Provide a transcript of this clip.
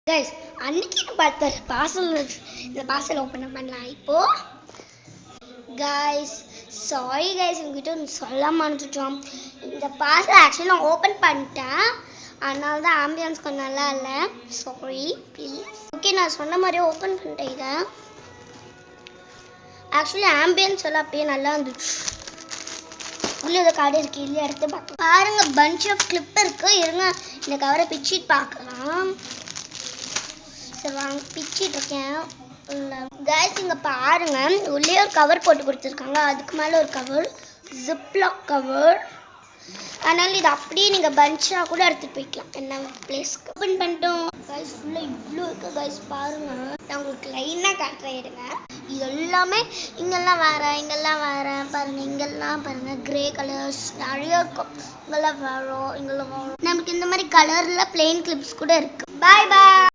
Guys அன்னைக்கு பார்த்த parcel இந்த பார்சல் ஓப்பன் பண்ணலாம் இப்போ. கைஸ் சாரி கைஸ், உங்ககிட்ட சொல்ல மறந்துட்டோம். இந்த பார்சல் ஆக்சுவலி நான் ஓப்பன் பண்ணிட்டேன், அதனால தான் ஆம்பியன்ஸ் கொஞ்சம் நல்லா இல்லை. Sorry please. ஓகே, நான் சொன்ன மாதிரியே ஓப்பன் பண்ணிட்டேன். இதை ஆக்சுவலி ஆம்பியன்ஸ் எல்லாம் அப்பயே நல்லா இருந்துச்சு. உள்ள ஏதோ கார்டு இருக்கு, இல்லையா எடுத்து பார்க்கலாம். பாருங்க, பஞ்ச் ஆஃப் கிளிப் இருக்கு. இருங்க இந்த கவரை பிச்சிட்டு பார்க்கலாம். சரி வாங்க, பிச்சிட்டு இருக்கேன். கைஸ் இங்க பாருங்க, உள்ளே ஒரு கவர் போட்டு கொடுத்துருக்காங்க, அதுக்கு மேலே ஒரு கவர், ஜிப்லாக் கவர். அதனால இது அப்படியே நீங்கள் பஞ்சாக கூட எடுத்துகிட்டு போய்க்கலாம் என்ன பிளேஸ்க்கு. ஓப்பன் பண்ணிட்டோம் கைஸ். ஃபுல்லாக இவ்வளோ இருக்குது கைஸ். பாருங்க, நான் உங்களுக்கு லைனாக காட்டுறேன். எடுங்க, இது எல்லாமே இங்கெல்லாம் இங்கெல்லாம் பாருங்க, இங்கெல்லாம் பாருங்க கிரே கலர்ஸ் நிறைய இருக்கும். இங்கெல்லாம் வரும், இங்கெல்லாம் வரும். நமக்கு இந்த மாதிரி கலரில் பிளெயின் கிளிப்ஸ் கூட இருக்கு. பாய் பாய்.